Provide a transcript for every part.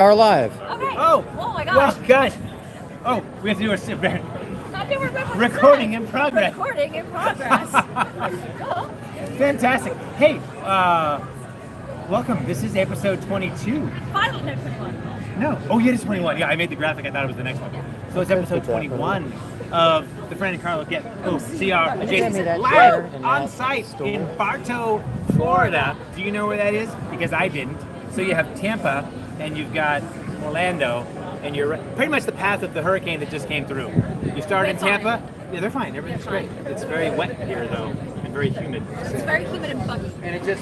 Are live. Okay. Oh my gosh. Well, guys. Oh, we have to do a recording in progress. Recording in progress. Cool. Fantastic. Hey, welcome. This is episode 22. Finally, no 21. No. Oh, yeah, it's 21. Yeah, I made the graphic. I thought it was the next one. So it's episode 21 of the Fran and Carlo Get OCR adjacent live on site in Bartow, Florida. Do you know where that is? Because I didn't. So you have Tampa and you've got Orlando, and you're pretty much the path of the hurricane that just came through. You start in Tampa. Yeah, they're fine. Everything's great. It's very wet here though, and very humid. It's very humid and buggy. And it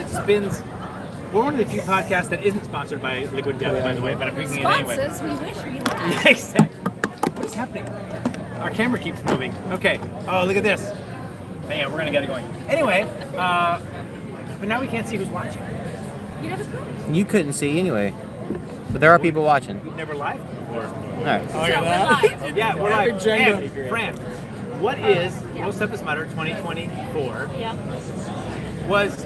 spins. We're one of the few podcasts that isn't sponsored by Liquid Death, by the way, but I'm bringing it anyway. Sponsors, we wish we had. Exactly. What's happening? Our camera keeps moving. Okay. Oh, look at this. Hang on, we're gonna get it going. Anyway, but now we can't see who's watching. You never could. You couldn't see anyway, but there are people watching. We've never live before. No. So we're live. Yeah, we're live. And, Fran, what is Most Stuff Is Mutter 2024? Yeah. Was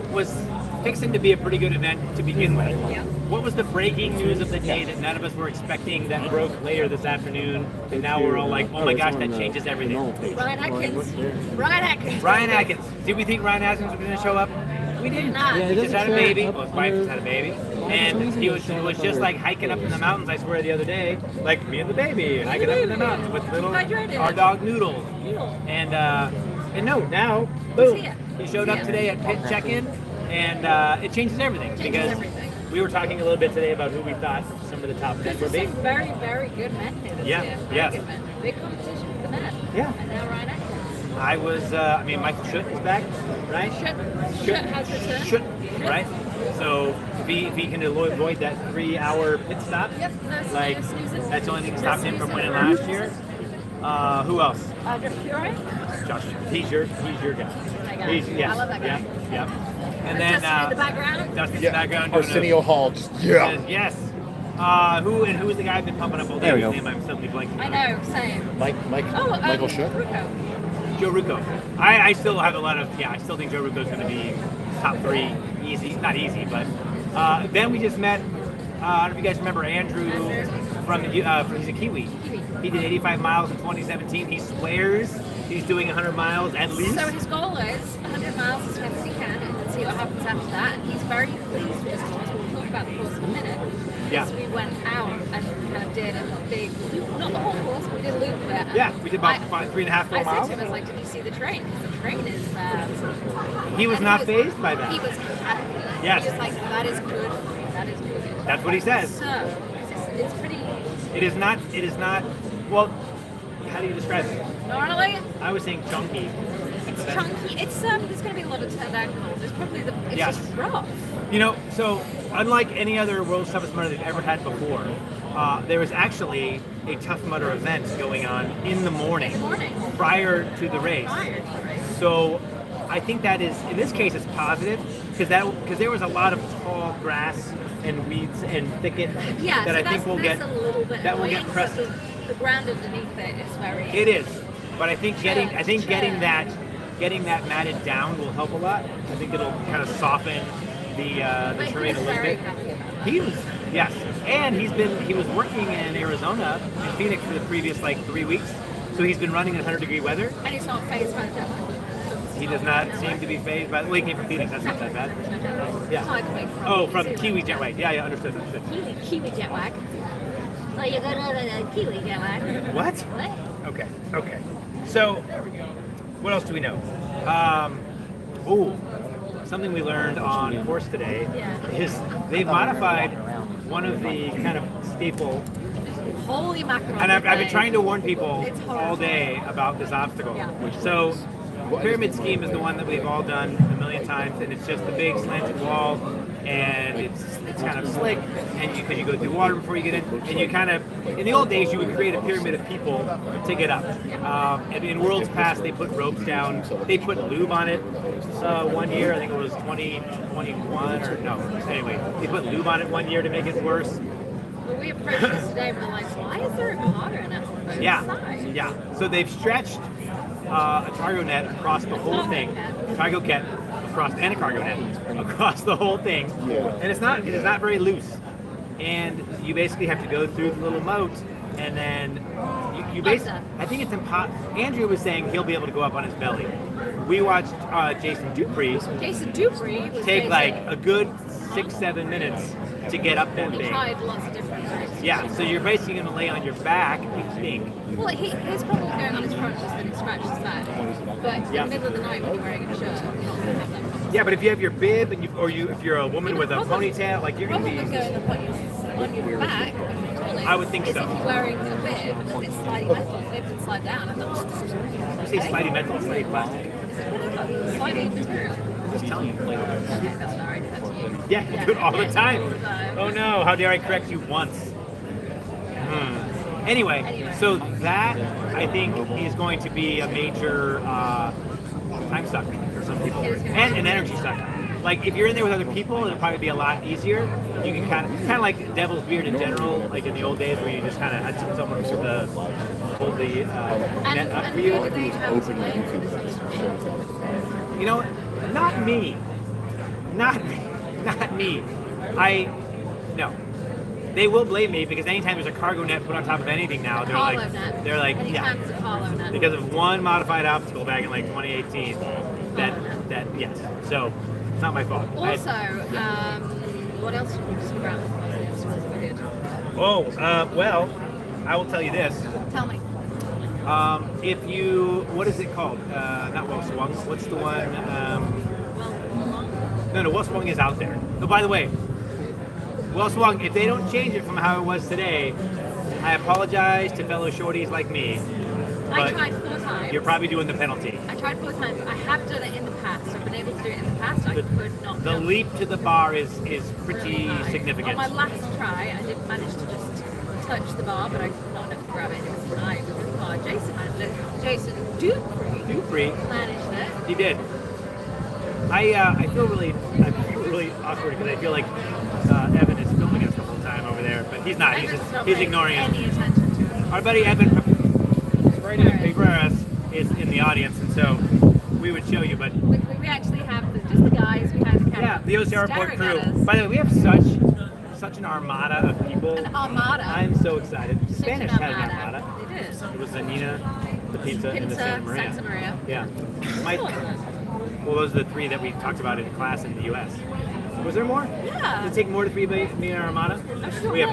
fixing to be a pretty good event to begin with. Yeah. What was the breaking news of the day that none of us were expecting that broke later this afternoon? And now we're all like, oh my gosh, that changes everything. Ryan Atkins. Ryan Atkins. Did we think Ryan Atkins was going to show up? We did not. He just had a baby. Well, his wife just had a baby. And he was just like hiking up in the mountains, I swear, the other day. Like me and the baby, hiking up in the mountains with our dog Noodle. And no, now, boom. He showed up today at pit check-in. And it changes everything because we were talking a little bit today about who we thought some of the top men would be. Some very, very good men here this year. Yes. Big competition for the men. Yeah. And now Ryan Atkins. Michael Schutt is back, right? Schutt has returned. Right? So if he can avoid that 3-hour pit stop, that's the only thing that stopped him from winning last year. Who else? Josh, he's your guy. I love that guy. Yeah. And then Dustin in the background. Dustin's in the background. Arsenio Hall, Yes. Who's the guy I've been pumping up all day? There we Whose go. name I'm suddenly blanking. I know, same. Michael Schutt. Rucco. Joe Rucco. I still have a lot of, I still think Joe Rucco's going to be top 3, easy, not easy, but then we just met, I don't know if you guys remember Andrew from he's a Kiwi. He did 85 miles in 2017. He swears he's doing 100 miles at least. So his goal is 100 miles as fast as he can and see what happens after that. And he's very pleased with his course. We'll talk about the course in a minute. Because we went out and kind of did a big loop, not the whole course, but we did a loop of it. Yeah, we did about 3.5, 4 miles. I said to him, I was like, did you see the train? Because the train is... he was not fazed by that. He was happy. Yes. He was like, that is good. That is good. That's what he says. So, it's pretty... It is not, well, how do you describe it? Normally, I was saying chunky. it's chunky. It's there's going to be a lot of turned ankle. There's probably it's just rough. So unlike any other World's Toughest Mudder they've ever had before, there was actually a Tough Mudder event going on in the morning. Prior to the race. So I think that is, in this case, it's positive because there was a lot of tall grass and weeds and thicket that I think will get pressed. The ground underneath it is very. It is, but I think getting that matted down will help a lot. I think it'll kind of soften the terrain a little bit. He was, yes, and he was working in Arizona in Phoenix for the previous 3 weeks, so he's been running in 100-degree weather. And he's not phased by the jet lag. He does not seem to be phased by. Well, he came from Phoenix. That's not that bad. Yeah. Oh, from Kiwi jet lag. Yeah, understood. Kiwi jet lag. Oh, you got a Kiwi jet lag. What? Okay. So, what else do we know? Something we learned on course today is they've modified one of the kind of staple. Holy mackerel! And I've been trying to warn people all day about this obstacle. So, pyramid scheme is the one that we've all done a million times, and it's just a big slanted wall, and it's kind of slick, and because you go through water before you get in, and you kind of, in the old days, you would create a pyramid of people to get up. And in Worlds Past, they put ropes down, they put lube on it. One year, I think it was 2021, anyway, they put lube on it one year to make it worse. Well, we approached this today, we're like, why is there a car in it? Yeah. So they've stretched a cargo net across the whole thing, cargo net across, and a cargo net across the whole thing, and it is not very loose. and you basically have to go through the little moat, and then you basically. I think it's impossible. Andrew was saying he'll be able to go up on his belly. We watched Jason Dupree was take like a good 6-7 minutes to get up that He thing. tried lots of different things. Yeah, so you're basically going to lay on your back, I think. Well, his problem was going on his front, just that he scratched his back. But in the middle of the night when you're wearing a shirt, you're not going to have that problem. Yeah, but if you have your bib and if you're a woman with a ponytail, like you're going to problem be. going up on your back, I would think is so. if you're wearing a bib and it's slidey metal, the bib can slide down and that's You say slidey metal, slidey plastic. slidey material. I'm just telling you. Okay, that's not right. That's you. Yeah, you do it all the time. All the time. Oh no, how dare I correct you once? Anyway, so that I think is going to be a major time sucker for some people, and an energy sucker. Like if you're in there with other people, it'll probably be a lot easier. You can kind of like Devil's Beard in general, like in the old days where you just kind of had someone hold the net up for you. You know, not me. Not me. No. They will blame me because anytime there's a cargo net put on top of anything now, they're like, Anytime it's a Carlo net. because of one modified obstacle back in like 2018. That yes. So it's not my fault. Also, what else did you scrap? Well, I will tell you this. Tell me. If you, what is it called? Not well swung. What's the one? No, well swung is out there. Oh, by the way, well swung, if they don't change it from how it was today, I apologize to fellow shorties like me. I tried 4 times. You're probably doing the penalty. I tried 4 times. I have done it in the past. I've been able to do it in the past. I could not. The leap to the bar is pretty high. significant. On my last try, I did manage to just touch the bar, but I could not enough to grab it. It was high. It was hard. Jason managed it. Jason Dupree managed it. He did. I feel really awkward because I feel like Evan is filming us the whole time over there, but he's not. He's ignoring us. Any attention to it. Our buddy Evan Pereras is in the audience, and so we would show you, but We actually have just the guys behind the camera. yeah, the OCR report staring at crew. us. By the way, we have such an armada of people. An armada. I'm so excited. Such an Spanish had an armada. They did. It was the Nina, the pizza, and the Santa Maria. Santa Maria. Yeah. Well, those are the 3 that we talked about in class in the U.S. Was there more? Yeah. Did it take more to 3 me and Armada? sure. We have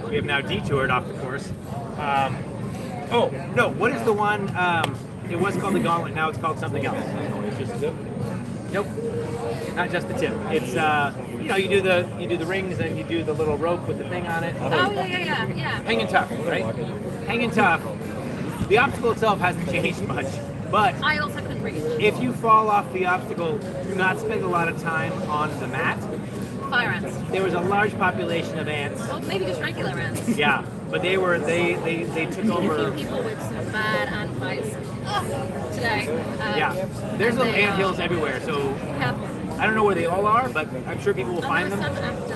What now detoured off the course. Oh no! What is the one? It was called the Gauntlet. Now it's called something else. Just tip. Nope. Not just the tip. It's you do the rings and you do the little rope with the thing on it. Oh, yeah. Hanging tough, right? Hanging tough. The obstacle itself hasn't changed much, but I also couldn't reach. if you fall off the obstacle, do not spend a lot of time on the mat. Fire ants. There was a large population of ants. Well, maybe just regular ants. Yeah, but they took A over. few people with some bad ant bites today. Yeah, there's little ant hills everywhere, so Yeah. I don't know where they all are, but I'm sure people will find Some them. after.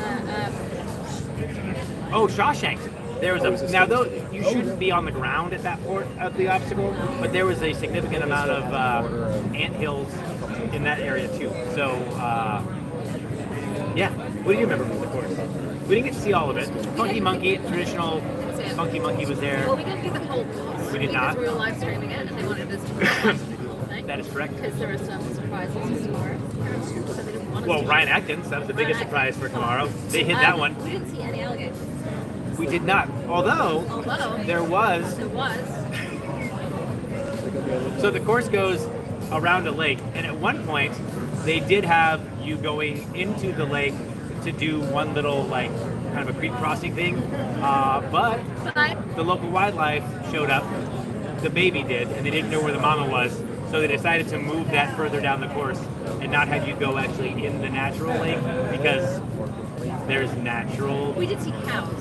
Oh, Shawshank. There was a now though you shouldn't be on the ground at that port of the obstacle, but there was a significant amount of ant hills in that area too. So yeah, what do you remember from the course? We didn't get to see all of it. Funky Monkey, traditional Funky Monkey was there. Well, we didn't do the whole course. We did not. Because we were live streaming it, and they wanted us to watch the whole thing. That is correct. Because there were some surprises tomorrow. So they didn't want us Well, to. Ryan Atkins, that was the biggest surprise for tomorrow. They hit that one. We didn't see any alligators. We did not. Although there was. There was. So the course goes around a lake, and at one point they did have you going into the lake to do one little like kind of a creek crossing thing, but the local wildlife showed up. The baby did, and they didn't know where the mama was, so they decided to move that further down the course and not have you go actually in the natural lake because there's natural. We did see cows.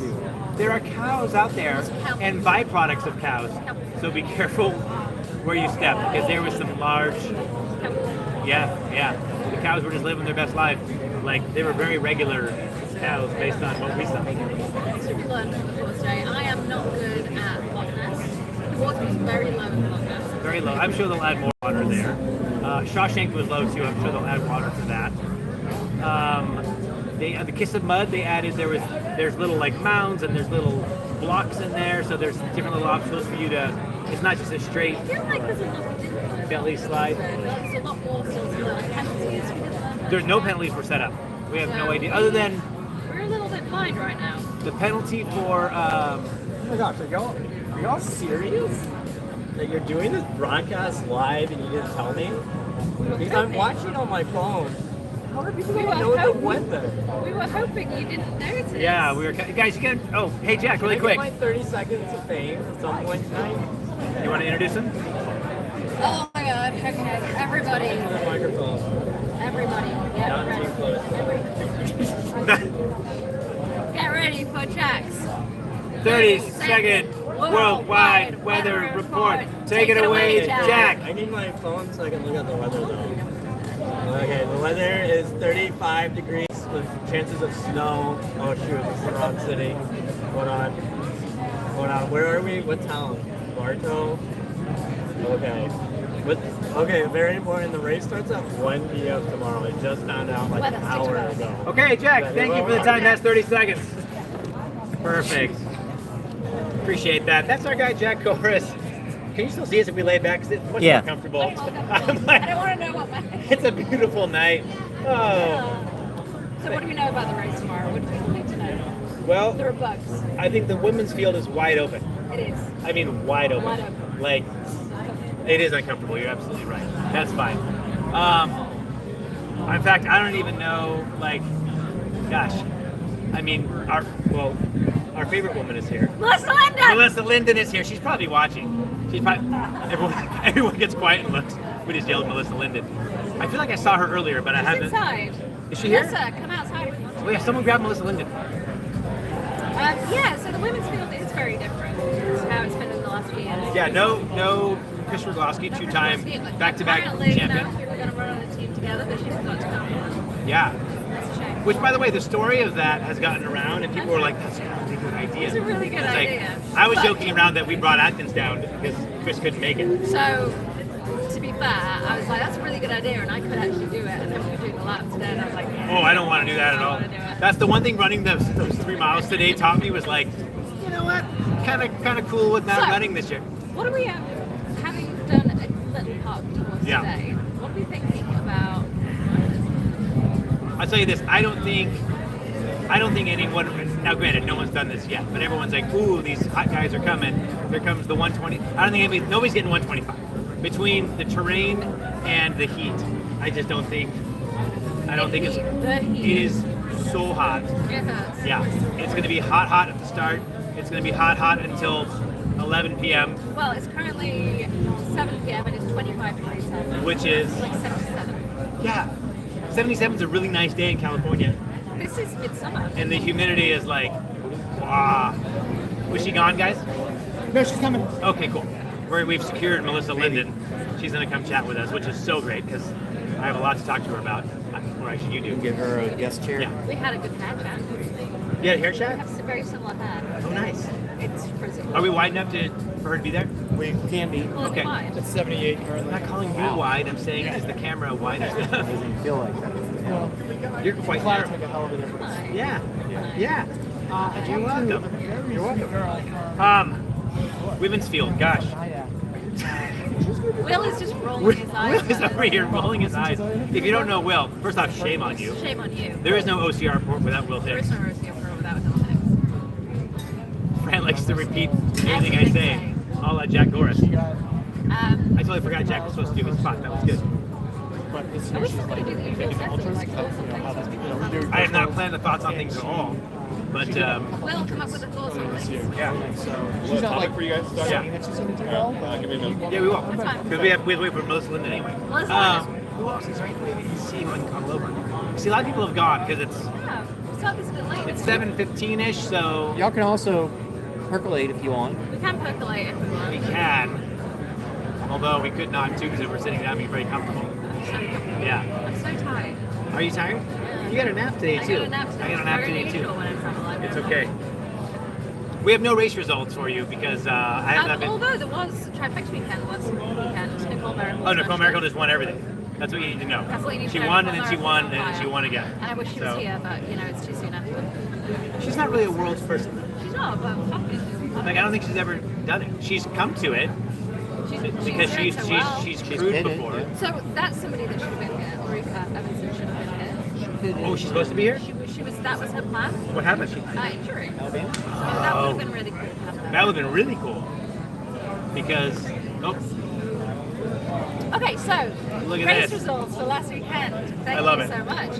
There are cows out there and byproducts of cows, so be careful where you step because there was some large. Yeah. The cows were just living their best life. Like they were very regular cows based on what we saw. So we learned from the course today. I am not good at Loch Ness. The water was very low in Loch Ness. Very low. I'm sure they'll add more water there. Shawshank was low too. I'm sure they'll add water to that. The Kiss of Mud they added. There was there's little like mounds and there's little blocks in there, so there's different little obstacles for you to. It's not just a straight I feel like there's a lot belly slide. There's a lot more sort of penalties. There's no penalties for setup. We have no idea other than We're a little bit blind right now. the penalty for. Oh my gosh, are y'all serious? That you're doing this broadcast live and you didn't tell me? Because I'm watching on my phone. How are people gonna know the weather? We were hoping you didn't notice. Yeah, we were guys. You can. Oh, hey Jack, really Can quick. I get my 30 seconds of fame at some point tonight? You want to introduce him? Oh my god, okay. Everybody. The microphone. Everybody. Get Not too ready. close. Get ready for Jack's 30-second worldwide weather report. Take it away, Jack. I need my phone so I can look at the weather though. Okay, the weather is 35 degrees with chances of snow. Oh shoot, it's the wrong city. Hold on. Where are we? What town? Bartow? Okay. Okay, very important. The race starts at 1 p.m. tomorrow. I just found out like an hour ago. Okay, Jack, thank you for the time. That's 30 seconds. Perfect. Appreciate that. That's our guy, Jack Chorus. Can you still see us if we lay back? 'Cause it's much more comfortable. I don't want to know what It's a beautiful night. Oh. So what do we know about the race tomorrow? What do people need to know? Well, There are bugs. I think the women's field is wide open. It is. I mean, wide open. Wide open. Like, it is uncomfortable. You're absolutely right. That's fine. In fact, I don't even know, like, gosh. I mean, our favorite woman is here. Melissa Linden! Melissa Linden is here. She's probably watching. She's probably, everyone gets quiet and looks. We just yelled Melissa Linden. I feel like I saw her earlier, but I She's haven't. inside. Is she here? Melissa, come outside. Oh yeah, someone grab Melissa Linden. Yeah, so the women's field is very different to how it's been in the last few years. Yeah, no Chris Rogowski, two-time back-to-back Apparently, champion. We were going to run on the team together, but she forgot to come. Yeah. That's a shame. Which, by the way, the story of that has gotten around, and people were like, "That's a really good idea." It's a really good It's like, idea. I was But- joking around that we brought Atkins down because Chris couldn't make it. So, to be fair, I was like, that's a really good idea, and I could actually do it. And then we were doing the laps today, and I was like, Oh, I don't want to do that at all. I don't wanna do it. That's the one thing running those 3 miles today taught me was like, you know what? Kind of cool with not So- running this year. What are we, having done a little park tours Yeah. today, what are we thinking about? I'll tell you this. I don't think anyone. Now, granted, no one's done this yet, but everyone's like, "Ooh, these hot guys are coming." Here comes the 120. I don't think nobody's getting 125 between the terrain and the heat. I just don't think. I don't think it's. The heat. It is so hot. It hurts. Yeah, it's going to be hot at the start. It's going to be hot until 11 p.m., Well, it's currently 7 p.m. and it's 25 degrees Celsius. which is It's like 77. yeah, 77 is a really nice day in California, This is midsummer. and the humidity is like, wow. Was she gone, guys? No, she's coming. Okay, cool. We've secured Melissa Linden. She's going to come chat with us, which is so great because I have a lot to talk to her about. Or actually, you do. Give her a guest chair. Yeah. We had a good hair chat. You had a hair We chat? have some very similar hair. Oh, nice. It's pretty cool. Are we wide enough for her to be there? We can be. Well, it's Okay. fine. It's 78 I'm currently. not calling you wide. I'm saying is the camera wide enough? Doesn't feel like that. You're quite Clouds narrow. make a hell of a difference. Fine. Yeah. Fine. Yeah. You're welcome. You're welcome. Women's field. Gosh. Will is just rolling his eyes. Will is over here rolling his eyes. If you don't know Will, first off, shame on you. Shame on you. There is no OCR report without Will There Hicks. is no Rosie O'Hara without Will Hicks. Fran likes to repeat everything I say. A la Jack Goris. I totally forgot Jack was supposed to do his spot. That was good. But this I year wish she's somebody like, did the usual taking session, ultras, like because awesome how things. we're doing I have not planned the thoughts on things at all. But Will come up with a thought on this things. year. yeah. So she's not like for you guys to start Yeah. saying that she's going to do well. But Yeah, we will. That's fine. Because we have to wait for Melissa Linden anyway. Melissa Linden. Who else is there anybody that you see who can come over? See, a lot of people have gone because Yeah, we saw this a bit late. it's 7:15ish, so Y'all can also percolate if you want. We can percolate if we want. we can. Although we could not too because we're sitting down being very comfortable. Yeah. I'm so tired. Are you tired? You got a nap today I too. got a nap today. I got a It's nap very today too. unusual when I travel like It's that. okay. We have no race results for you because I have not been. Although there was trifecta weekend last weekend, Nicole Merrill. Oh, Nicole Miracle just won everything. That's what you need to know. That's what you need She to know. won and then she Nicole won Merrill's and then she on won again. fire. And I wish she So- was here, but you know it's too soon after. She's not really a world's person. She's not, but fuck it. Like I don't think she's ever done it. She's come to it because doing so well. she's She's crude been it, before. yeah. So that's somebody that should have been here. Ulrika Evanson should have been here. Oh, she's supposed to be here? She was. That was her plan. What happened? Injury. Alabama? So that would have been really cool to have her. That would have been really cool. Because Okay, so Look at race this. results for last weekend. Thank I love you it. so much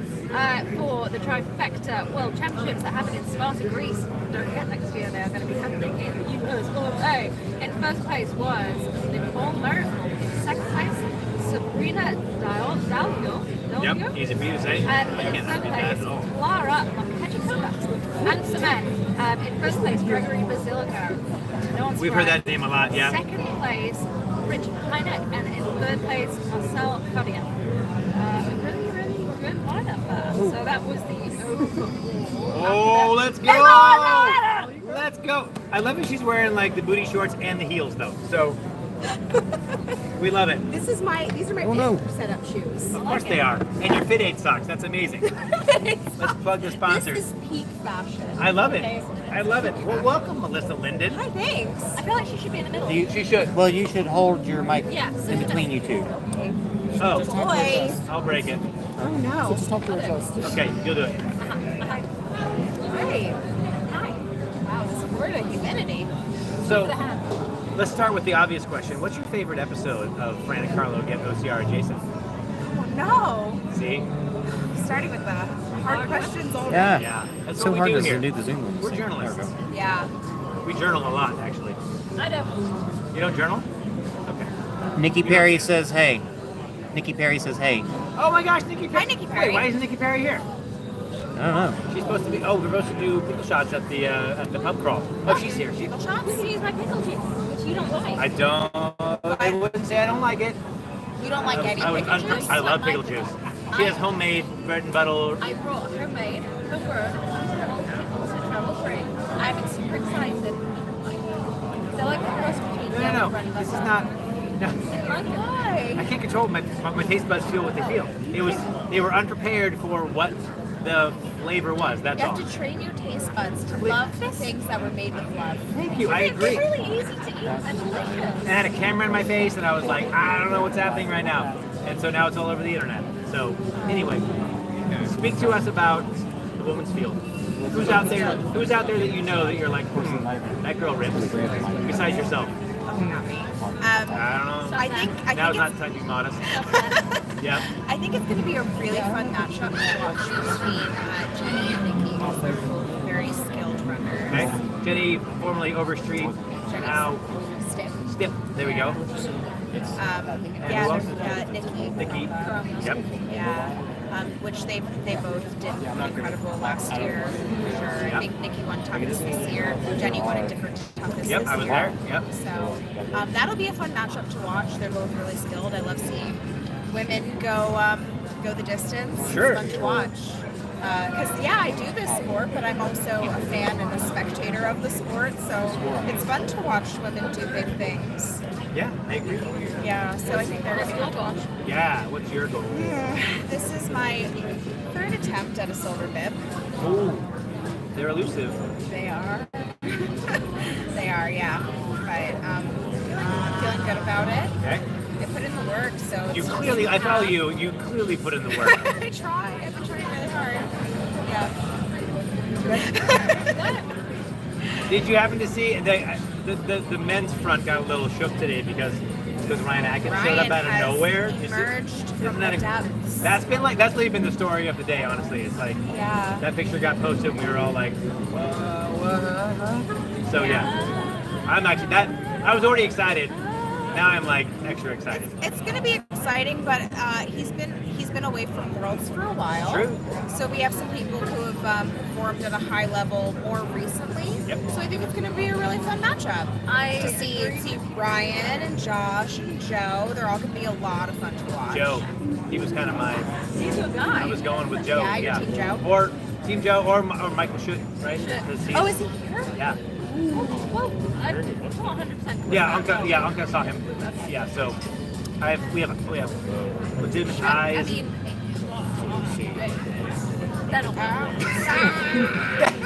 for the Trifecta World Championships that happen in Sparta, Greece. Don't forget, next year they are going to be happening in the USA. In first place was Nicole Merritt. In second place, Sabrina Dalio. yep, easy for you to say. And I in can't third do that place, at all. Clara Makachikova. And for men, in first place, Gregory Basilica. No one's We've heard surprised. that name a lot, yeah. Second place, Richard Heineck, and in third place, Marcel Fabian. Really, really good lineup there. So that was the overall. Oh, let's go! Come on, Loretta! Let's go! I love that she's wearing like the booty shorts and the heels though. So we love it. These are my no. setup shoes. Of course they are. And your Fit 8 socks. That's amazing. Let's plug the sponsors. This is peak fashion. I love it. I love it. Well, welcome, Melissa Linden. Hi, thanks. I feel like she should be in the middle. She should. Well, you should hold your mic Yeah, so in between you two. Oh, Boy. I'll break it. Oh no. Okay, you'll do it. Hi. Hi. Hi. Wow, this Florida humidity. So let's start with the obvious question. What's your favorite episode of Fran and Carlo Get OCR Adjacent? Oh no. See? Starting with the hard questions already. Yeah. Yeah. That's It's so what hard we do to here. do the Zoom ones. We're journalists. Yeah. We journal a lot, actually. I don't. You don't journal? Okay. Nikki Perry says, hey. Nikki Perry says, hey. Oh my gosh, Nikki Perry. Hi, Nikki Perry. Wait, why isn't Nikki Perry here? I don't know. She's supposed to be. Oh, we're supposed to do pickle shots at the pub crawl. Oh, she's here. She. We can use my pickle juice, which you don't like. I don't. I wouldn't say I don't like it. You don't like any I, pickle juice? I love pickle juice. She has homemade bread and butter. I brought homemade, the word, pickles and travel free. I'm super excited. They're like a cross between No, yellow bread and this is butter. not. No. Why? I can't control my taste buds feel what they feel. They were unprepared for what the flavor was. That's You all. have to train your taste buds to love the things that were made with love. Thank you. I agree. They're really easy to eat and delicious. And I had a camera in my face, and I was like, I don't know what's happening right now. And so now it's all over the internet. So anyway, speak to us about the women's field. Who's out there? Who's out there that you know that you're like, that girl rips? Besides yourself. Not me. I don't know. So I think Now's not it's, time to be modest. Yeah. I think it's going to be a really fun matchup to watch between Jenny and Nikki. They're both very skilled runners. Okay. Jenny, formerly Overstreet, now Stiff. Stiff. There we go. Yeah, who else? Nikki. Nikki. Yep. Yeah. Which they both did incredible last year, for sure. I Yep. think Nikki won toughest this year. Jenny won a different toughest Yep, this I was year. there. Yep. So that'll be a fun matchup to watch. They're both really skilled. I love seeing women go the distance. Sure. It's fun to watch. Because I do this sport, but I'm also a fan and a spectator of the sport. So it's fun to watch women do big things. Yeah, I agree. Yeah. So I think they're gonna be fun to watch. Yeah, what's your goal? This is my third attempt at a silver bib. Oh, they're elusive. They are. They are, yeah. But I'm feeling good about it. Okay. I put in the work, so it's You just, clearly, I follow you. You clearly put in the work. I try. I've been trying really hard. Yeah. Did you happen to see the men's front got a little shook today because Ryan Atkins showed up out of has nowhere? You see- emerged from Isn't that the depths. that's really been the story of the day, honestly. It's like Yeah. that picture got posted and we were all like, so yeah. I'm actually I was already excited. Now I'm like extra excited. It's going to be exciting, but he's been away from Worlds for a while. True. So we have some people who have performed at a high level more recently. Yep. So I think it's going to be a really fun matchup. To see Ryan and Josh and Joe. They're all going to be a lot of fun to watch. Joe, he was kind of my. He's a guy. I was going with Joe. Yeah, you're Team Joe? Or Team Joe or Michael Schutt, right? Because he's- Oh, is he here? Yeah. Well, I'm not 100%. Yeah, Unca saw him. Yeah, so we have legitimate ties. I mean, that'll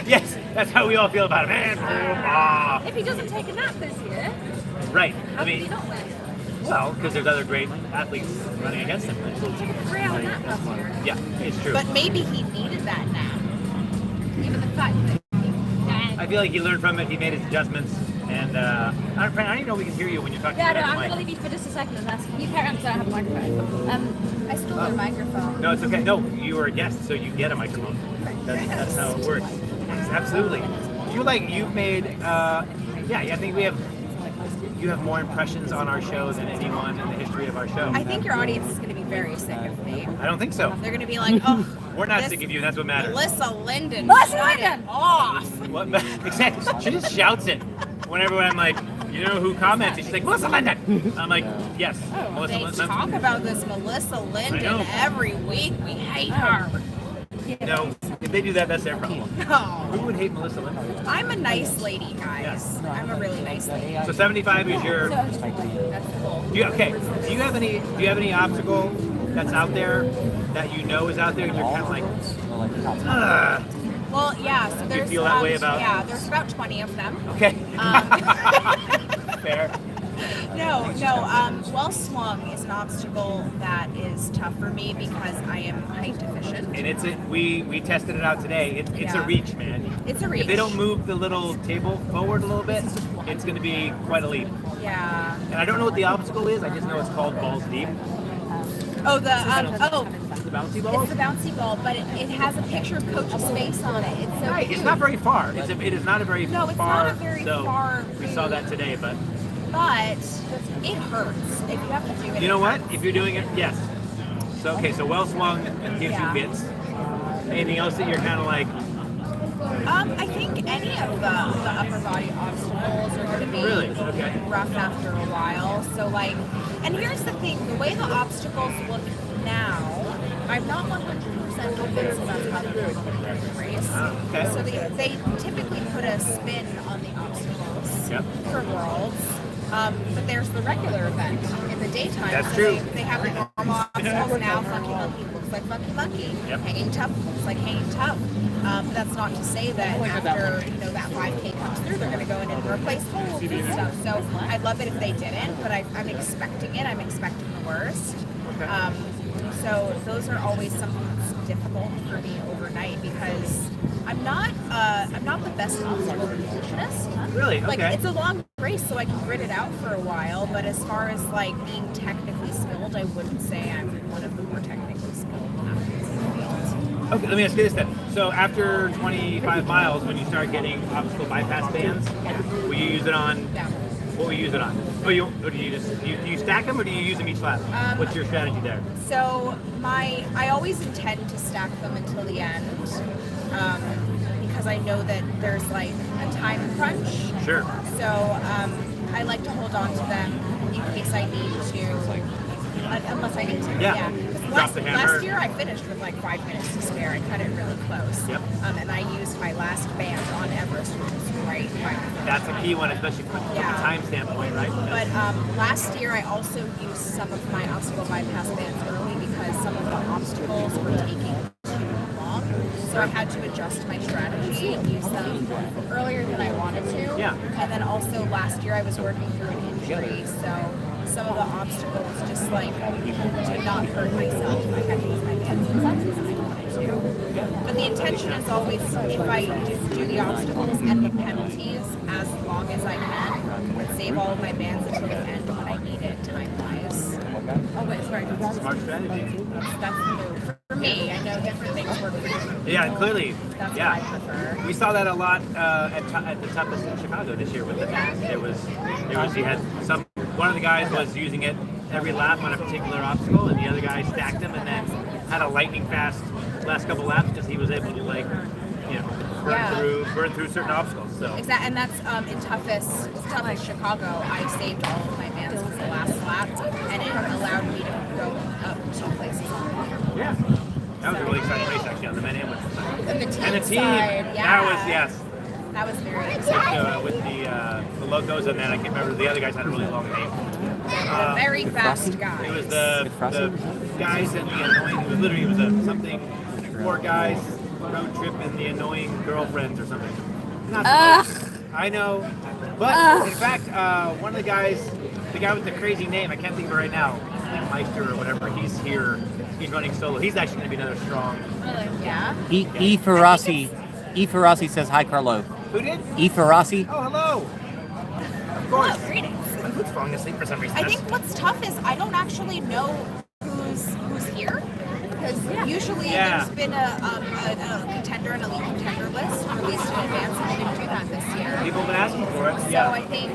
Yes, That's how we all feel about it, man. Ah. If he doesn't take a nap this year, Right. how I can he mean, not win? well, because there's other great athletes running against him. He took a 3-hour nap last year. Yeah, it's true. But maybe he needed that nap. Even the fact that I feel like he learned from it. He made his adjustments, and Fran, I don't even know if we can hear you when you're talking. yeah, no, to the I'm mic. going to leave you for just a second and ask. You carry on because I have a microphone. I stole your microphone. No, it's okay. No, you were a guest, so you get a microphone. That's how it works. Absolutely. You've made. Yeah, I think you have more impressions on our show than anyone in the history of our show. I think your audience is going to be very sick of me. I don't think so. They're going to be like, oh, We're not this sick of you. That's what matters. Melissa Linden. Melissa shut it Linden! off. What? Exactly. She just shouts it whenever I'm like, you know who commented? She's like, Melissa Linden. I'm like, yes, Melissa They Linden. talk about this Melissa I Linden know. every week. We hate her. No, if they do that, that's their problem. No. Who would hate Melissa Linden? I'm a nice lady, guys. I'm a really nice lady. So 75 is your. That's cool. Okay. Do you have any obstacle that's out there that you know is out there and you're kind of like, ugh. Well, yeah. So there's feel that way about- yeah. There's about 20 of them. Okay. Fair. No. Well swung is an obstacle that is tough for me because I am height deficient. And we tested it out today. It's a Yeah. reach, man. It's a reach. If they don't move the little table forward a little bit, it's going to be quite a leap. Yeah. And I don't know what the obstacle is. I just know it's called balls deep. Oh, the bouncy ball. it's the bouncy ball, but it has a picture of Coach's face on it. It's so Right. cute. It's not very far. It is not a very No, it's far. not a very so far We saw that today, but But it hurts if you have to do it. you know it what? hurts. If you're doing it, yes. So okay, so well swung gives Yeah. you bits. Anything else that you're kind of like? I think any of the upper body obstacles are going to be Really? Okay. rough after a while. So like, and here's the thing: the way the obstacles look now, I'm not 100% convinced that's how they're going to look in the race. Okay. So they typically put a spin on the obstacles Yep. for worlds. But there's the regular event in the daytime. That's so true. They have the normal obstacles now. Funky Monkey looks like Funky Monkey. Yep. Hanging Tough looks like Hanging Tough. But that's not to say that after that 5K comes through, they're going to go in and replace holds and stuff. So I'd love it if they didn't, but I'm expecting it. I'm expecting the worst. So those are always something that's difficult for me overnight because I'm not the best obstacle completionist. Really? Like Okay. it's a long race, so I can grit it out for a while. But as far as like being technically skilled, I wouldn't say I'm one of the more technically skilled athletes in the field. Okay, let me ask you this then. So after 25 miles, when you start getting obstacle bypass bands, will you use it on? Yeah. What will you use it on? Or do you just do you stack them or do you use them each lap? What's your strategy there? So I always intend to stack them until the end because I know that there's like a time crunch. Sure. So I like to hold on to them in case I need to, unless I need to. Yeah. 'Cause Drop the hammer. last year I finished with like 5 minutes to spare. I cut it really close. Yep. And I used my last band on Everest, which was right by the finish That's a line. key one, especially from a Yeah. time standpoint, right? But last year I also used some of my obstacle bypass bands early because some of the obstacles were taking too long. So I had to adjust my strategy and use them earlier than I wanted to. Yeah. And then also last year I was working through an injury, so some of the obstacles just like to not hurt myself, I had to use my bands as much as I wanted to. But the intention is always if I do the obstacles and the penalties as long as I can, and save all of my bands until the end when I need it time-wise. Oh wait, sorry. Smart strategy. That's the move. For me, I know different things work for different people. Yeah, clearly. That's Yeah. what I prefer. We saw that a lot at the toughest in Chicago this year with the bands. You had one of the guys was using it every lap on a particular obstacle, and the other guy stacked them and then had a lightning fast last couple laps because he was able to burn through certain obstacles. So Exactly, and that's in toughest Chicago. I saved all of my bands for the last lap, and it allowed me to go up 2 places. yeah, that was a really exciting race actually on the men and women's side. And the team, And the team, side, that was yes. that was very exciting. With the logos and then I can't remember the other guys had a really long name. The very fast guys. It was the guys and the annoying. It was a something 4 guys road trip and the annoying girlfriends or something. Not Ugh. I know. But in fact, one of the guys, the guy with the crazy name, I can't think of it right now, like Meister or whatever, he's here. He's running solo. He's actually going to be another strong. Yeah. E Ferrasi says hi, Carlo. Who did? E Ferrasi. Oh, hello. Of course. Oh, greetings. My foot's falling asleep for some reason. I think what's tough is I don't actually know who's here. Because usually there's been a contender, an elite contender list released in advance, and they didn't do that this year. People have been asking for it. So I think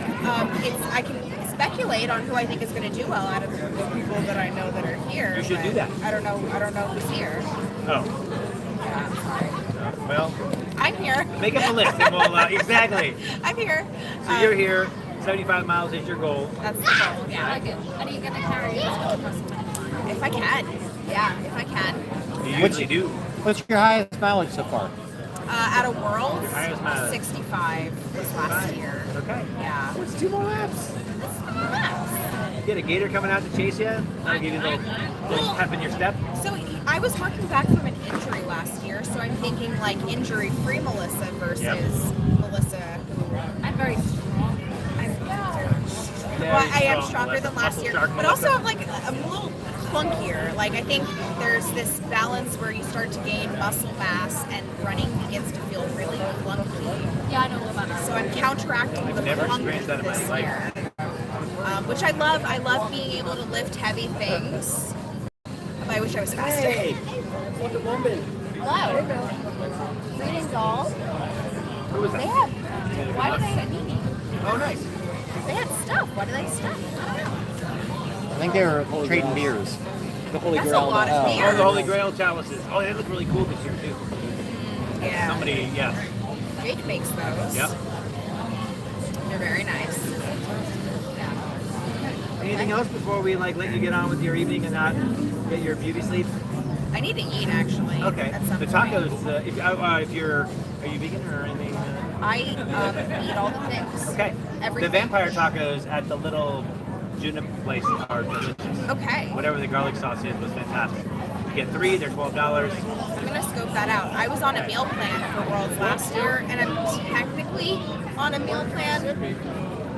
I can speculate on who I think is going to do well out of the people that I know that are here. You should but do that. I don't know who's here. Oh, Yeah, I'm sorry. well, I'm here. make up a list and we'll, exactly. I'm here. So you're here, 75 miles is your goal. That's the goal. I Yeah. like it. And are you going to carry this across the finish line? If I can. Yeah, if I can. You usually do. What's your highest mileage so far? At a World, highest mileage. 65 was last year. Okay. Yeah. What's 2 more laps? That's not bad. You get a gator coming out to chase you? That'll give you a little pep in your step. So I was working back from an injury last year, so I'm thinking like injury-free Melissa versus Melissa who I'm very strong. I am stronger than last Muscle year, shark but Melissa. also like I'm a little clunkier. Like I think there's this balance where you start to gain muscle mass and running begins to feel really clunky. Yeah, I know all about that. So I'm counteracting the never clunky experienced that in my this life. year, which I love. I love being able to lift heavy things. I wish I was faster. Hey, fucking woman. Hello. Greetings all. Who was They that? have, why do they have Nini? Oh, nice. They had stuff. Why do they stuff? I don't know. I think they were trading beers. The Holy That's a Grail. lot of Oh. beer. Oh, the Holy Grail chalices. Oh, they look really cool this year, too. Yeah. Somebody, yeah. Jake makes those. Yep. They're very nice. Anything else before we let you get on with your evening and not get your beauty sleep? I need to eat actually. Okay. At some The point. tacos. If you're, are you vegan or anything? I eat all the things. Okay. Everything. The vampire tacos at the little Juna place are delicious. Okay. Whatever the garlic sauce is was fantastic. You get 3, they're $12. I'm gonna scope that out. I was on a meal plan for Worlds last year, and I'm technically on a meal plan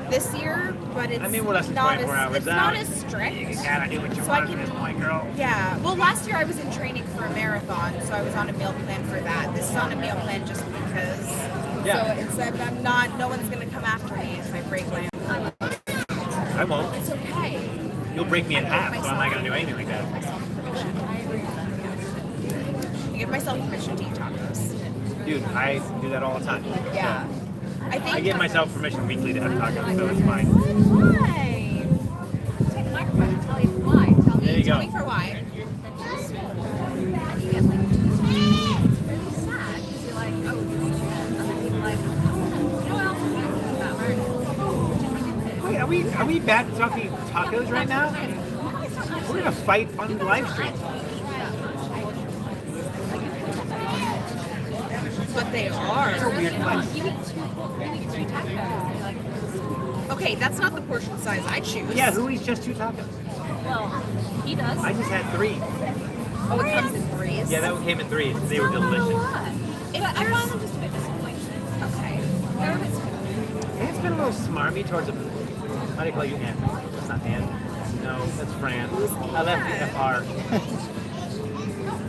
this year, but it's I mean, we're less than not 24 as hours it's out. not as strict. You gotta do what you So I want can- at this point, girl. Yeah. Well, last year I was in training for a marathon, so I was on a meal plan for that. This is on a meal plan just because. Yeah. So it's I'm not. No one's gonna come after me if I break my. I won't. It's okay. You'll break me in half, so I'm not gonna do anything like that. I give myself permission to eat tacos. Dude, I do that all the time. Yeah. I think. I give myself permission weekly to have tacos, so it's fine. Why? Take the microphone and tell you why. Tell me. There you Tell go. me for why. Then she's small. And you get like, it's really sad because you're like, oh, and then people are like, oh, you know what else is beautiful about America? Wait, are we back talking tacos right now? We're gonna fight on the live stream. But they are. It's a weird fight. You eat 2 tacos. And you're like, Okay, that's not the portion size I choose. Yeah, who eats just 2 tacos? well, he does. I just had 3. Oh, it comes in threes. Yeah, that one came in 3. They were delicious. If But I there's- find them just a bit disappointing. Okay. They're a bit small. It's been a little smarmy towards a. How do you call you, Ann? That's not Ann. No, that's Fran. I left the FR.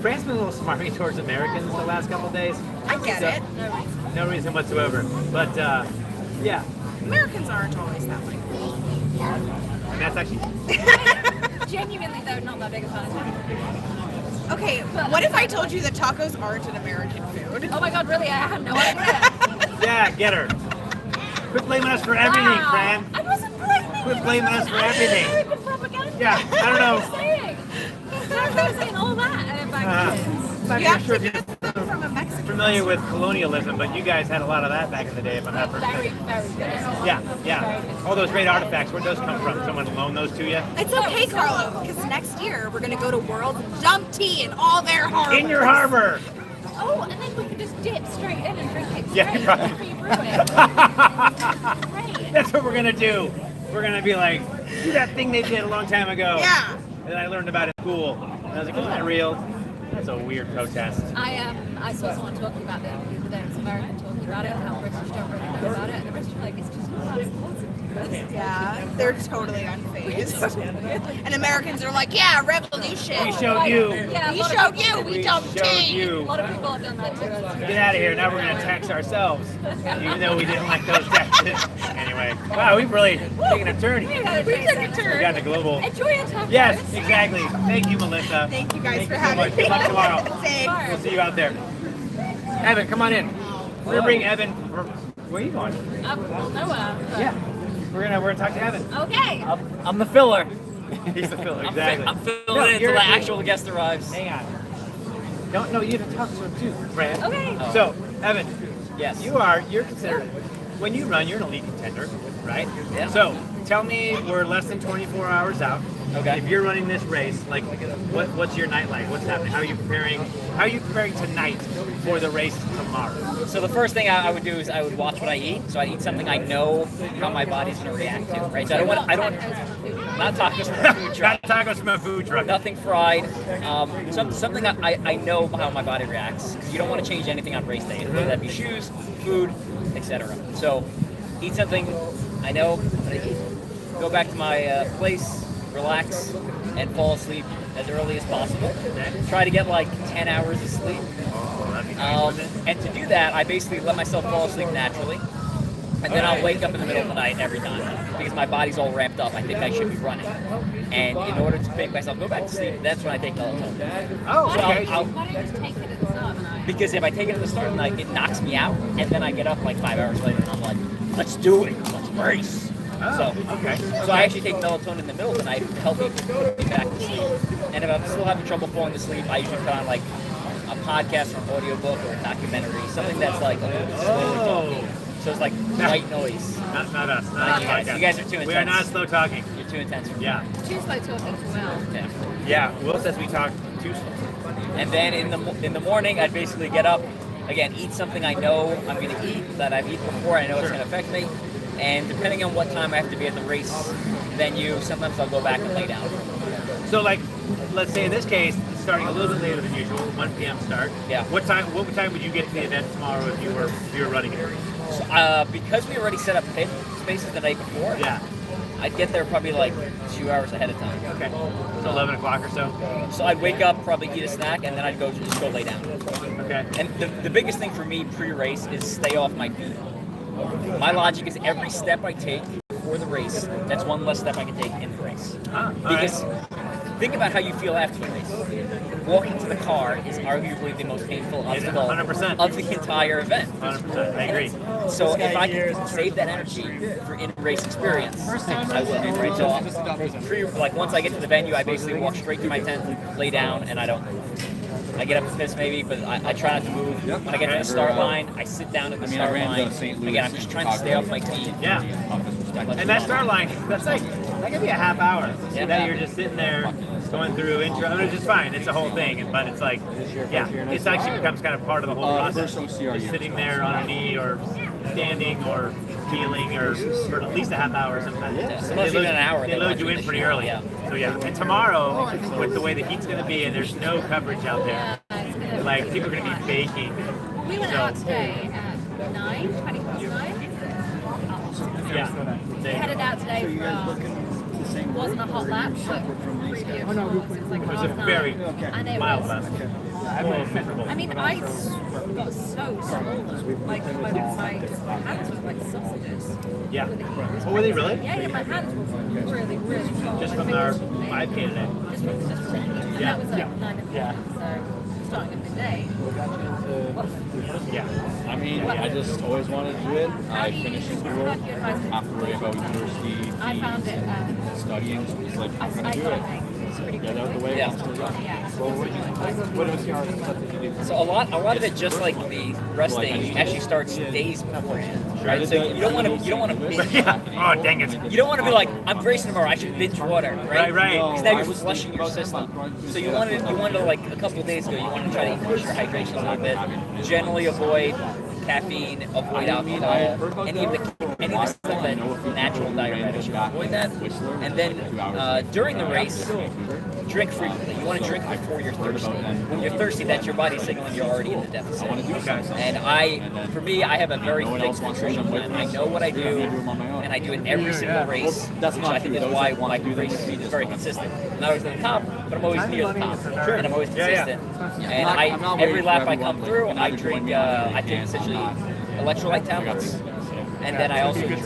Fran's been a little smarmy towards Americans the last couple of days. I get So- it. No reason whatsoever. But yeah, Americans aren't always that way. and that's actually. Genuinely, though, not that big a fan. Okay, what if I told you that tacos aren't an American food? Oh my god, really? I had no idea. Yeah, get her. Quit blaming us for everything, Wow. Fran. I wasn't blaming you. Quit blaming us for everything. American propaganda. Yeah, I don't know. What are you saying? I was saying all that back then. I'm You not sure actually if get you're them from a Mexican familiar with colonialism, but you guys had a lot of that back in the day, if I'm not Very, mistaken. very good. Yeah. All those great artifacts, where'd those come from? Someone loaned those to you? It's okay, Carlo, because next year we're going to go to World and dump tea in all their harbors. In your harbor! Oh, and then we could just dip straight in and drink it straight Yeah, you probably- after you brew it. Great. That's what we're gonna do. We're gonna be like, do that thing they did a long time ago. Yeah. That I learned about in school. And I was like, isn't that real? That's a weird protest. I saw someone talking about that the other day. It was American talking about it and how British don't really know about it. And the British are like, it's just not that important. Yeah, they're totally unfazed. And Americans are like, yeah, revolution. We showed you. Yeah, We showed you. We dumped Showed tea. A you. lot of people have done that too. Get out of here. Now we're going to tax ourselves, even though we didn't like those taxes. Anyway, wow, we've really taken a turn here. We took a turn. We got the global. Enjoy your time. Yes, exactly. Thank you, Melissa. Thank you guys Thank for you so much. having Good luck me. tomorrow. Thanks. We'll see you out there. Evan, come on in. We're gonna bring Evan. Where are you going? Nowhere. Yeah, we're gonna talk to Evan. Okay. I'm the filler. He's the filler, exactly. I'm filling in until the actual guest arrives. Hang on. No, you have to talk to him too, Fran. Okay. So, Evan, Yes. you're considered, when you run, you're an elite contender, right? Yeah. So, tell me, we're less than 24 hours out. Okay. If you're running this race, like, what's your night like? What's happening? How are you preparing tonight for the race tomorrow? So the first thing I would do is I would watch what I eat. So I eat something I know how my body's going to react to, right? So not tacos from a food truck. Not tacos from a food truck. Nothing fried. Something I know how my body reacts. You don't want to change anything on race day, whether that be shoes, food, etc. So eat something I know that I eat. Go back to my place, relax, and fall asleep as early as possible. Try to get like 10 hours of sleep. And to do that, I basically let myself fall asleep naturally. And then I'll wake up in the middle of the night every time because my body's all ramped up. I think I should be running. And in order to make myself go back to sleep, that's when I take melatonin. Oh, So okay. Why don't you just take it at the start of the night? Because if I take it at the start of the night, it knocks me out. And then I get up like 5 hours later and I'm like, let's do it. Let's race. Okay. So I actually take melatonin in the middle of the night to help me put me back to sleep. And if I'm still having trouble falling to sleep, I usually put on like a podcast or an audiobook or a documentary, something that's like a little bit slower talking. So it's like white noise. Not us. Not Not you guys. us. You guys are too intense. We are not slow talking. You're too intense for me. Yeah. Too slow talking to Will. Yeah. Yeah. Will says we talk too slow. And then in the morning, I'd basically get up, again, eat something I know I'm going to eat, that I've eaten before, I know it's going to affect me. And depending on what time I have to be at the race venue, sometimes I'll go back and lay down. So, like, let's say in this case, it's starting a little bit later than usual, 1 p.m. start. Yeah. What time would you get to the event tomorrow if you were running it? So, because we already set up pit spaces the night before, Yeah. I'd get there probably like 2 hours ahead of time. Okay. So 11 o'clock or so. So I'd wake up, probably eat a snack, and then I'd just go lay down. Okay. And the biggest thing for me pre-race is stay off my feet. My logic is every step I take before the race, that's one less step I can take in the race. Because think about how you feel after the race. Walking to the car is arguably the most painful obstacle 100%. of the entire event. 100%. I agree. So if I can save that energy for in-race experience, I will. Right? So like once I get to the venue, I basically walk straight to my tent, lay down, and I don't move. I get up to piss maybe, but I try not to move. When I get to the start line, I sit down at the start line. Again, I'm just trying to stay off my feet. Yeah. And that start line, that could be a half hour. Yeah. That you're just sitting there going through intro. I mean, it's just fine. It's a whole thing, but it's like, yeah, it actually becomes kind of part of the whole process. First OCR, Just sitting there on a knee or standing or kneeling or for at least a half hour sometimes. Yeah, sometimes even an hour. They load you in pretty early. Yeah. So yeah. And tomorrow, with the way the heat's going to be and there's no coverage out there, like people are going to be baking. We went out today at 20 past 9. Yeah. We headed out today from, wasn't a hot lap, but pretty beautiful. It was like It was a half very 9. And it mild was, lap. Miserable. I mean, I got so swollen. Like, my hands were like sausages. Yeah. With the heat. Oh, were they really? Yeah, my hands were really, really swollen. Just My from our fingers were big. 5K today. Just from the heat. And Yeah. that was like 9 o'clock. Yeah. So, starting at midday. Yeah. I mean, I just always wanted to do it. I finished school, How do you advise it? have to worry about university, I found it, studying. It's like, I'm going I to do got it. it. It's pretty Get good. out of the way. Yeah. once it's done. Yeah. What OCR stuff did you do? So a lot of it, just like the rest stage, actually starts days beforehand, right? So you don't want to binge. Yeah. Oh, dang it. You don't want to be like, I'm racing tomorrow, I should binge water, right? Right. Because now you're flushing your system. So you wanted to like a couple of days ago, you want to try to increase your hydration a little bit. Generally avoid caffeine, avoid alcohol, any of the stuff that natural diuretics, avoid that. And then during the race, drink frequently. You want to drink before you're thirsty. When you're thirsty, that's your body signaling you're already in the deficit. And for me, I have a very fixed nutrition plan. I know what I do, and I do it every single race, which I think is why my race is very consistent. I'm not always at the top, but I'm always near the top, and I'm always consistent. And every lap I come through, I drink. I take essentially electrolyte tablets, and then I also drink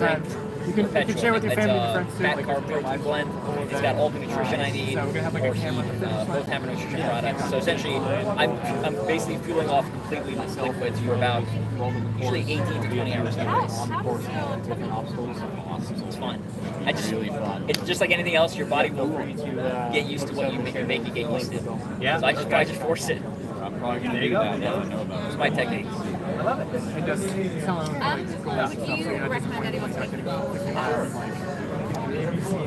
Perpetual. share with your family and friends too, Fat like, carb protein blend. It's got all the nutrition I need. So we're gonna have, like, a or camera with this. both have nutrition products. So essentially, I'm basically fueling off completely with liquids for about usually 18 to 20 hours a day. It's fun. It's just like anything else. Your body will get used to what you make you get used to. Yeah. So I just force it. I'm probably gonna There you do go. that. Now I know about It's my technique. I love it. And just tell them like, go Would stuff, you so you're not just recommend anyone taking both?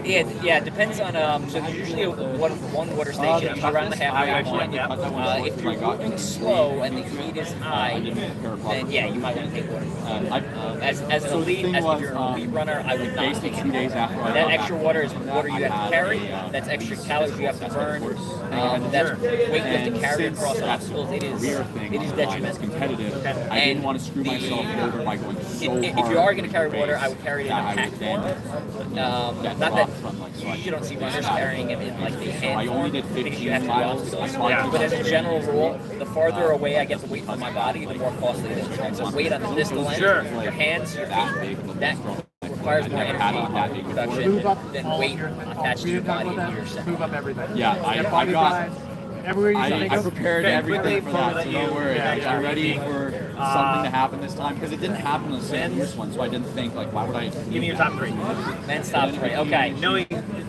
Yeah, it depends on. So there's usually one water station, usually around the halfway point. If you're moving slow and the heat is high, then yeah, you might want to take water. As an elite, if you're an elite runner, I would not take 2 days after I that extra water is water you have to carry. That's extra calories you have to burn. That's weight you have to carry across obstacles. It is detrimental. competitive. I didn't want to screw myself over by going so hard. If you are going to carry water, I would carry it in a that I pack would form. then Not get that dropped from, like, so I you don't see runners carrying it in like the hand I form only did because 15 you have to do miles. obstacles. Yeah. But as a general rule, the farther away I get the weight from my body, the more costly it is. So weight on the distal end, Sure. your hands, your feet, that requires more energy production than weight attached to your body and your set. move up everything. Yeah, I got. Everywhere you I prepared everything for that, so don't worry. Yeah, I'm ready for something to happen this time because it didn't happen in the St. Louis one, so I didn't think like, why would I? Give me your top three. Men's top three. Okay. Knowing,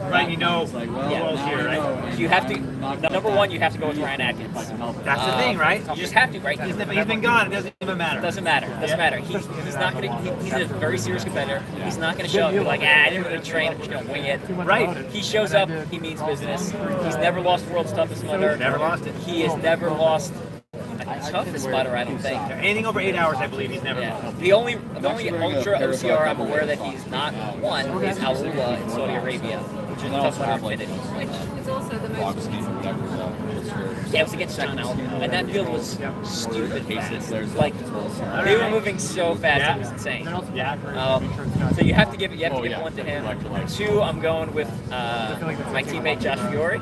right? You know, Like, well, Yeah. who else now here, I right? know. You have to. Number one, you have to go with Ryan Atkins. That's the thing, right? You just have to, right? He's been gone. It doesn't even matter. Doesn't matter. Doesn't matter. He's not gonna. He's a very serious competitor. He's not gonna show up and be like, I didn't really train. I'm just gonna wing it. Right. He shows up. He means business. He's never lost world's toughest mudder. Never lost it. He has never lost a toughest mudder. I don't think. Anything over 8 hours, I believe he's never Yeah. lost. The only ultra OCR I'm aware that he's not won is Alula in Saudi Arabia, which is a tough 150. Which is also the most Augustine or whatever. Yeah, it was against John Allen, and that field was stupid fast. There's Like they were moving so fast, it was insane. So you have to give one to him. 2, I'm going with my teammate Josh Fiore.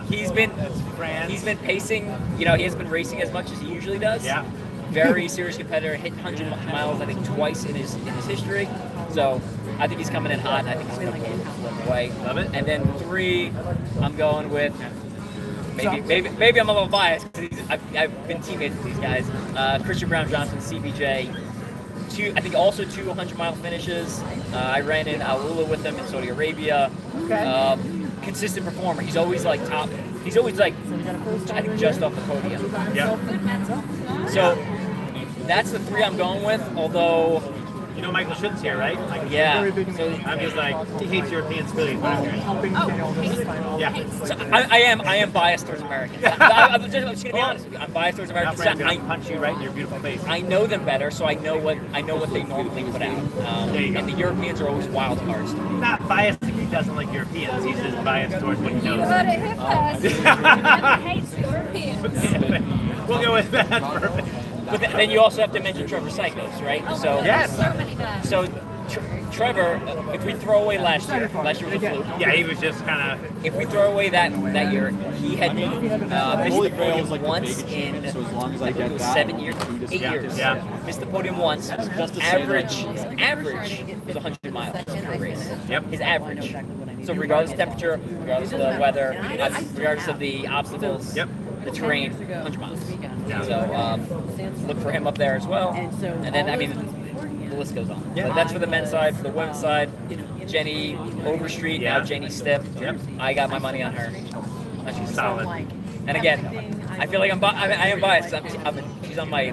He's been Fran. pacing. You know, he hasn't been racing as much as he usually does. Yeah. Very serious competitor. Hit 100 miles, I think, twice in his history. So I think he's coming in hot, and I think he's going to blow the way. Love it. And then 3, I'm going with. Maybe I'm a little biased because I've been teammates with these guys. Christian Brown Johnson, CBJ. I think also 2 100-mile finishes. I ran in Alula with him in Saudi Arabia. Consistent performer. He's always like top. He's always like, I think, just off the podium. Yeah. So that's the 3 I'm going with. Although, You know Michael Schutz here, right? yeah. So, I'm just like, he hates European speed. Yeah. So I am biased towards Americans. I'm just gonna be honest with you. I'm biased towards Now Americans. Fran's gonna punch you right in your beautiful face. I know them better, so I know what they normally put out. There you go. And the Europeans are always wild cards. Not biased if he doesn't like Europeans. He's just biased towards what he You knows. heard it here first. Never hates Europeans. We'll go with that. Perfect. But then you also have to mention Trevor Psychos, right? So Yes. So many there. So Trevor, if we throw away last year was a fluke. Yeah, he was just kind of. If we throw away that year, he had missed Holy the Grail podium is like the once big in achievement, so as long as I get that, 7 years, 8 Yeah, years. yeah. Missed the podium once. Just to say Average that. was 100 miles per race. Yep. His average. So regardless of temperature, regardless of the weather, regardless of the obstacles, Yep. the terrain, 100 miles. So look for him up there as well. And then, I mean, the list goes on. Yeah. But that's for the men's side. For the women's side, Jenny Overstreet, Yeah. now Jenny Stipp. Yep. I got my money on her. She's Solid. And again, I feel like I am biased. She's on my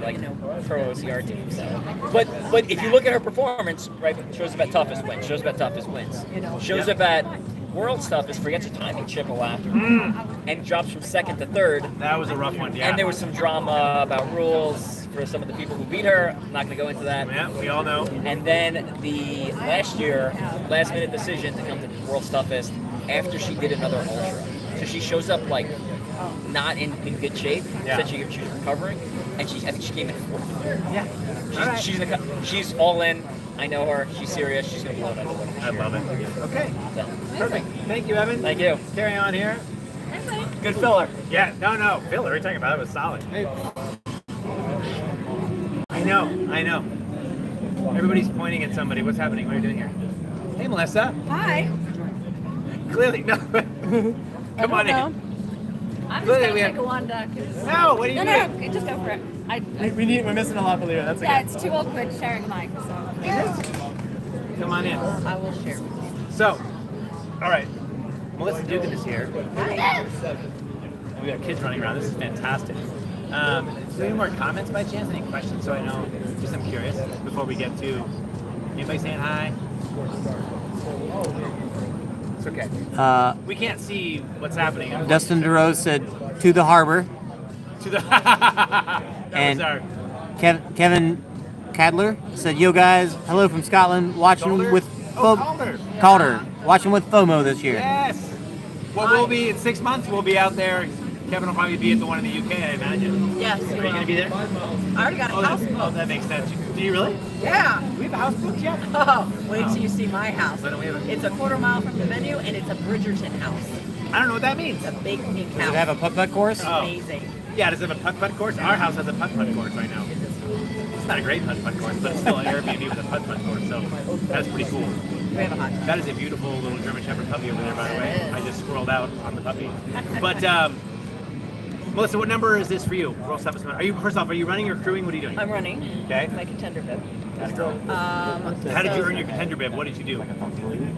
pro OCR team. So, but if you look at her performance, right, shows up at toughest wins. Shows up at toughest wins. Shows up at world's toughest. Forgets a timing chip a lap, and drops from 2nd to 3rd. That was a rough one, yeah. And there was some drama about rules for some of the people who beat her. I'm not going to go into that. Yeah, we all know. And then the last minute decision to come to the world's toughest after she did another ultra. So she shows up like not in good shape. Yeah. Said she was recovering, and I think she came in fourth. Yeah. She's all in. I know her. She's serious. She's gonna blow it out of the water. I love it. Okay. So, Perfect. Thank you, Evan. thank you. Carry on here. Good filler. Yeah. No. Phil, what are you talking about? That was solid. I know. Everybody's pointing at somebody. What's happening? What are you doing here? Hey, Melissa. Hi. Clearly, no. Come on in. I'm just Clearly, gonna we take have- a Wanda. No, what are you No, doing? okay, just go for it. We're missing a lavalier. That's Yeah, it's too awkward sharing a mic, so Come on in. I will share with you. So, all right. Melissa Dugan is here. Hi. We got kids running around. This is fantastic. Do you have any more comments by chance? Any questions? So I know. Just I'm curious before we get to anybody saying hi. It's okay. We can't see what's happening. Dustin DeRose said, to the harbor. To the that And- was our Kevin Cadler said, yo guys, hello from Scotland, watching Calder? with Oh, Calder. Calder, watching with FOMO this year. Yes. Well, we'll be in 6 months. We'll be out there. Kevin will probably be at the one in the UK, I imagine. Yes. Are you going to be there? I already got a house Oh, booked. that makes sense. Do you really? Yeah. Do we have a house booked yet? Oh, wait till you see my house. Why don't we have a- It's a quarter mile from the venue, and it's a Bridgerton house. I don't know what that means. It's a big pink Does house. it have a putt-putt course? Oh. Amazing. Yeah, does it have a putt-putt course? Our house has a putt-putt course right now. It's not a great putt-putt course, but it's still an Airbnb with a putt-putt course, so that's pretty cool. We have a hot tub. That is a beautiful little German Shepherd puppy over there, by the way. I just scrolled out on the puppy. But, Melissa, what number is this for you? Roll stuff. Are you, first off, are you running or crewing? What are you doing? I'm running Okay. my contender bib. How did you earn your contender bib? What did you do?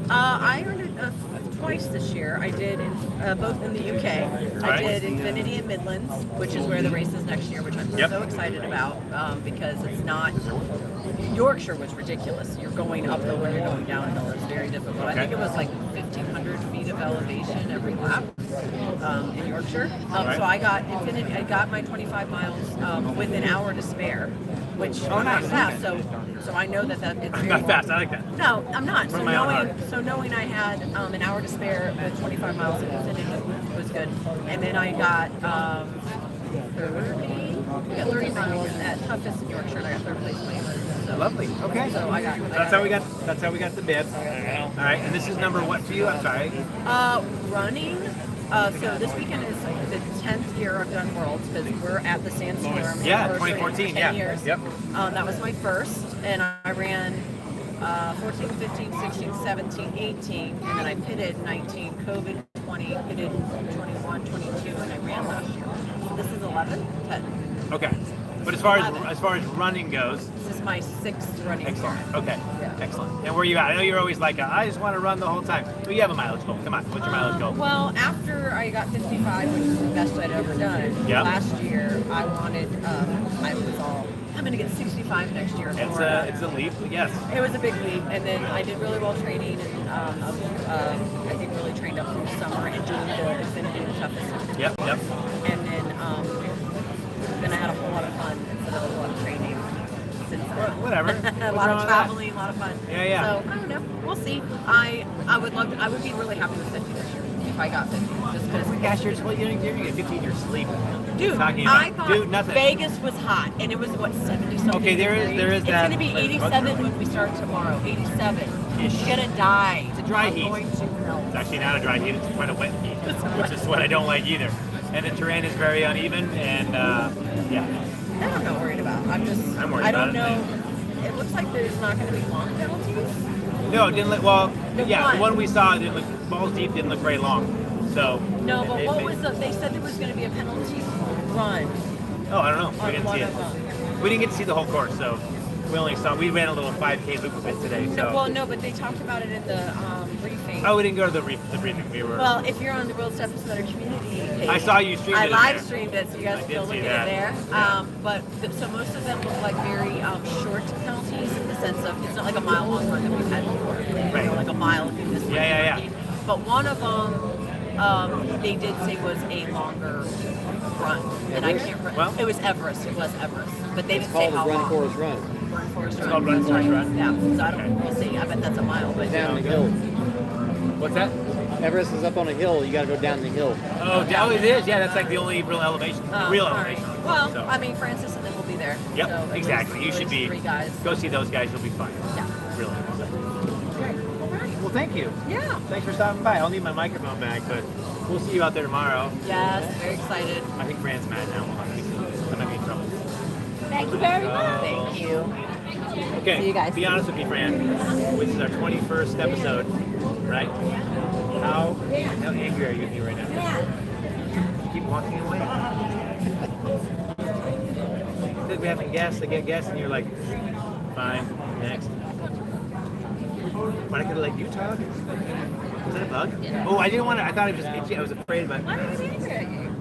I earned it twice this year. I did both in the UK. I Right. did Infinity and Midlands, which is where the race is next year, which I'm Yep. so excited about because it's not. Yorkshire was ridiculous. You're going uphill when you're going downhill. It's very difficult. I Okay. think it was like 1,500 feet of elevation every lap in Yorkshire. Right. So I got Infinity. I got my 25 miles with an hour to spare, which Oh, I'm not nice. fast. So I know that it's I'm very not fast. I like that. no, I'm not. So Run my own knowing I had an hour to spare at 25 miles of Infinity was good. And then I got 30 miles at toughest in Yorkshire, and I got third place in England. So, Lovely. Okay. So I got. That's how we got. That's how we got the bib. All right. And this is number what for you? I'm sorry. Running. So this weekend is the 10th year I've done Worlds because we're at the Sandstorm. Yeah, anniversary, 2014. 10 Yeah. years. Yep. That was my first, and I ran 14, 15, 16, 17, 18, and then I pitted 19, COVID 20, pitted 21, 22, and I ran last year. So this is 11, 10. Okay. But as far as running goes, This is my 6th running. excellent. season. Okay. Yeah. Excellent. And where you at? I know you're always like, I just want to run the whole time. Well, you have a mileage goal. Come on. What's your mileage goal? Well, after I got 55, which is the best I'd ever done, Yeah. last year I wanted, I was all, I'm going to get 65 next year. It's a leap. Yes. It was a big leap, and then I did really well training, and I think really trained up through the summer and doing the Infinity the toughest. Yep. Yep. And then I had a whole lot of fun instead of a lot of training. Since then. Whatever. a What's lot wrong of with traveling, a lot of fun. Yeah, yeah. So I don't know. We'll see. I would be really happy with 50 this year if I got 50, just because. Gosh, you're going to get 15 years sleep. Dude, Talking about, I thought dude, nothing. Vegas was hot, and it was what 70 something. Okay, there is degrees. that. It's going to be 87 when we start tomorrow. 87. You're gonna die. It's a dry I'm heat. going to melt. It's actually not a dry heat. It's quite a wet heat, which is what I don't like either. And the terrain is very uneven, and yeah. That I'm not worried about. I'm worried I about don't it, know. It looks like there's not going to be long penalties. No, it didn't look. Well, The yeah, the one. one we saw, it didn't look, balls deep didn't look very long. So. No, but it- what it- was they said there was going to be a penalty run Oh, I don't know. We on didn't one see of it. them. We didn't get to see the whole course, so we ran a little 5K loop of it today. So. No, well, no, but they talked about it in the briefing. Oh, we didn't go to the briefing. We were. Well, if you're on the World Steps Better community page, I saw you streamed I it in live there. streamed it, so you guys I can did go look see at that. it there. Yeah. So most of them look like very short penalties in the sense of it's not like a mile long run that we've had before. You know, Right. like a mile if you miss one. Yeah. But one of them, they did say was a longer run, and I can't remember. Well- It was Everest. It was Everest, but they didn't say Called how Run long. Forest Run. Run Forest Run. called Run That's Forest right. Run. Yeah. So I don't. We'll see. I bet that's a mile, but Down the hill. What's that? Everest is up on a hill. You got to go down the hill. Oh, it is. Yeah, that's like the only real elevation. Real all right. elevation. Well, So. I mean, Francis and them will be there. Yep, So exactly. You those should be. 3 guys. Go see those guys. You'll be fine. Yeah. Really. Well, thank you. Yeah. Thanks for stopping by. I'll need my microphone back, but we'll see you out there tomorrow. Yes, very excited. I think Fran's mad now. I might be in trouble. Thank you very much. Thank you. Okay. See you guys. Be honest with me, Fran. This is our 21st episode, right? How angry are you with me right now? You keep walking away. We're having guests. They get guests, and you're like, fine, next. But I could have let you talk. Was that a bug? Oh, I didn't want to. I thought it was just itchy. I was afraid about. Why are you angry at you?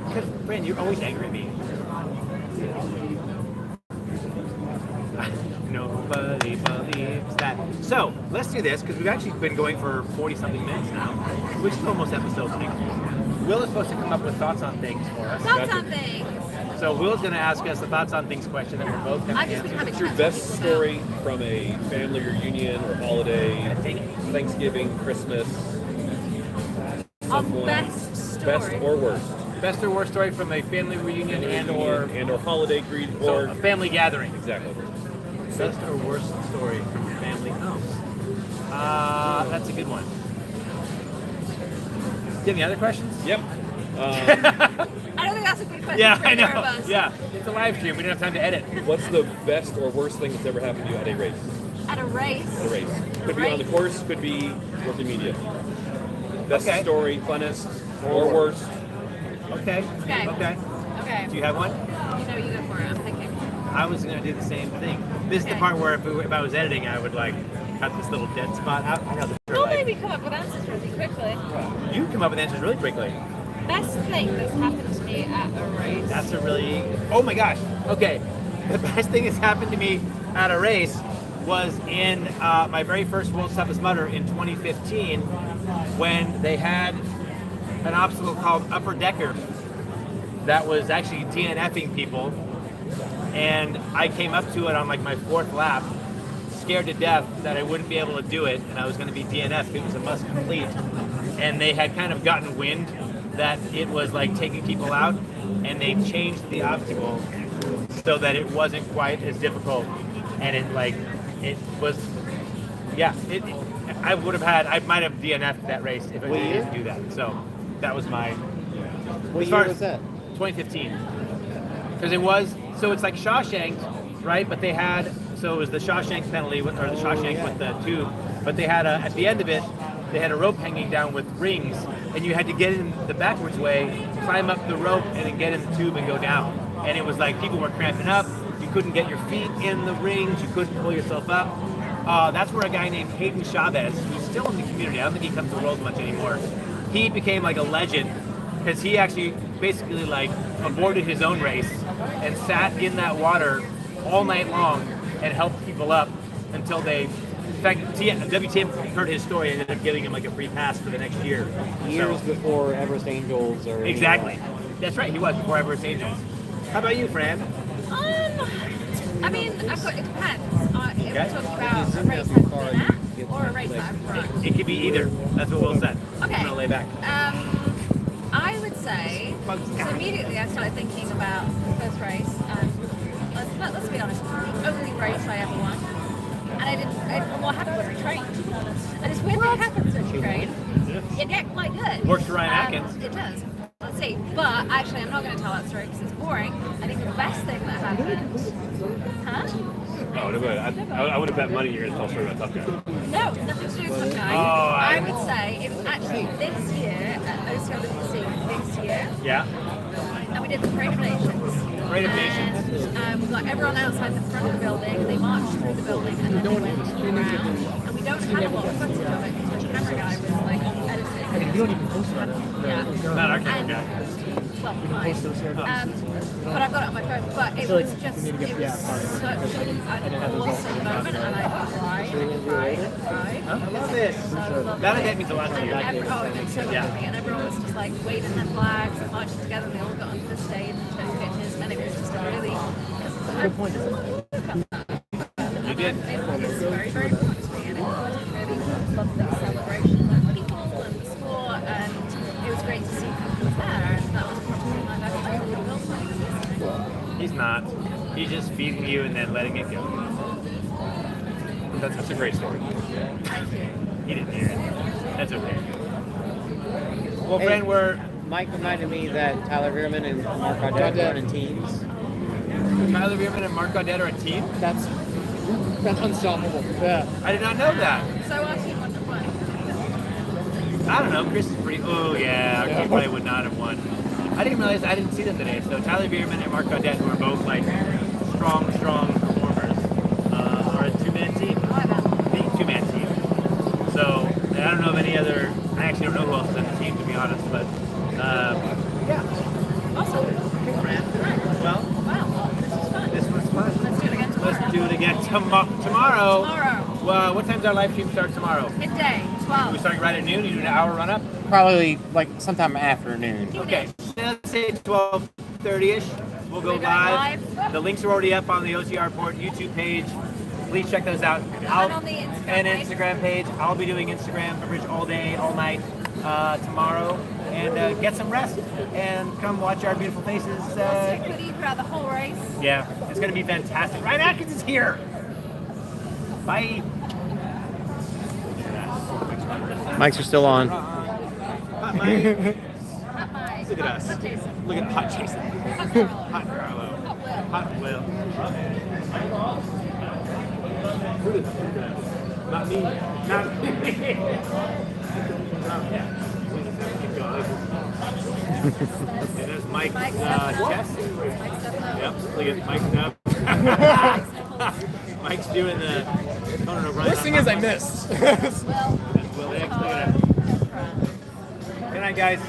Because, Fran, you're always angry at me. Nobody believes that. So, let's do this, because we've actually been going for 40-something minutes now, which is almost episode 6. Will is supposed to come up with thoughts on things for us. Thoughts on things. So Will's going to ask us the thoughts on things question that we're both going to I just been answer. having What's your best story from a family reunion or holiday, Thanksgiving, Christmas? Someone- best story. Best or worst? Best or worst story from a family reunion and/or holiday greet so or a family gathering. exactly. Best or worst story from a family? That's a good one. Do you have any other questions? Yep. I don't think that's a good question. Yeah, for I either of know. us. Yeah, it's a live stream. We don't have time to edit. What's the best or worst thing that's ever happened to you at a race? At a race. At a race. Could be on the course, could be working media. Best Okay. story, funnest, or worst. Okay. Okay. Okay. Okay. Do you have one? You know, you go for it. I'm thinking. I was going to do the same thing. This is the part where if I was editing, I would like cut this little dead spot out. I know the We'll maybe come up with answers really quickly. You come up with answers really quickly. Best thing that's happened to me at a race. That's a really. Oh my gosh. Okay. The best thing that's happened to me at a race was in my very first World's Toughest Mudder in 2015 when they had an obstacle called Upper Decker that was actually DNFing people. And I came up to it on like my 4th lap, scared to death that I wouldn't be able to do it and I was going to be DNF'd. It was a must complete. And they had kind of gotten wind that it was like taking people out, and they changed the obstacle so that it wasn't quite as difficult. And it was, yeah, I might have DNF'd that race if I didn't do that. So that was my. What year was that? 2015. Because it's like Shawshank, right? But they had, so it was the Shawshank penalty, or the Shawshank with the tube, but they had at the end of it, they had a rope hanging down with rings, and you had to get in the backwards way, climb up the rope, and then get in the tube and go down. And it was like people were cramping up, you couldn't get your feet in the rings, you couldn't pull yourself up. That's where a guy named Hayden Chavez, who's still in the community, I don't think he comes to the world much anymore, he became like a legend, because he actually basically like aborted his own race and sat in that water all night long and helped people up until they, in fact, WTM heard his story and ended up giving him like a free pass for the next year. Years before Everest Angels or Exactly. That's right, he was before Everest Angels. How about you, Fran? I mean, it depends. If we're talking about a race I've been at or a race I've run. It could be either. That's what Will said. Okay. I'm gonna lay back. I would say, so immediately I started thinking about the first race. Let's be honest, the only race I ever won. And what happened was I trained. And it's weird what happens when you train. You get quite good. Works for Ryan Atkins. It does. Let's see. But actually, I'm not going to tell that story because it's boring. I think the best thing that happened. Huh? I would have bet money you're going to tell a story about Tough Guy. No, nothing to do with Tough Guy. I would say it was actually this year at OCR this year. Yeah. And we did the Parade of Nations. Parade of Nations. We got everyone outside the front of the building. They marched through the building and then they went around. And we don't have a lot of footage of it because the camera guy was like editing. You don't even post that. Yeah. Not our camera guy. Well, mine. But I've got it on my phone. But it was just, it was such an awesome moment, and I cried. I love it. That means a lot to you. Oh, it meant so much to me, and everyone was just like waving their flags and marching together, and they all got onto the stage and took pictures, and it was just a really. Good point. You did. It was very, very important to me, and it was really loved that celebration of people and the sport feeding you and then letting it go. That's a great story. He didn't hear it. That's okay. Well, Fran, Mike reminded me that Tyler Veerman and Mark Audette are running teams. Tyler Veerman and Mark Audette are a team? That's unstoppable. Yeah. I did not know that. So I actually won the one. I don't know. Chris is pretty. Oh yeah, our team probably would not have won. I didn't realize I didn't see them today. So Tyler Veerman and Mark Audette, who are both like strong performers, are a two-man team. The two-man team. So and I don't know of any other. I actually don't know who else is on the team, to be honest. But yeah. Awesome. Okay, Fran. Well, Wow. This was fun. this was fun. Let's do it again tomorrow. Let's do it again tomorrow. Tomorrow. Well, what time's our live stream start tomorrow? Midday. Are 12. we starting right at noon? You do an hour run up? Probably like sometime afternoon. Okay, let's say 12:30ish. We'll go We're going live. live. The links are already up on the OCR Port YouTube page. Please check those out. And on the Instagram and page. Instagram page. I'll be doing Instagram coverage all day, all night tomorrow. And get some rest and come watch our beautiful faces. We'll stick with you throughout the whole race. Yeah, it's going to be fantastic. Ryan Atkins is here. Bye. Mics are still on. Hot Mike. Bye. Look at us. Hot Jason. Look at Hot Jason. Hot Carlo. Hot Carlo. Hot Will. Hot Will. Not me. Not me. Keep going. And there's Mike's Mike's chest. Mike's stuff. Yep. Look at Mike's up. Mike's doing the. Oh, no, right. Worst thing is I missed. Well, Well, look at it. Good night, guys.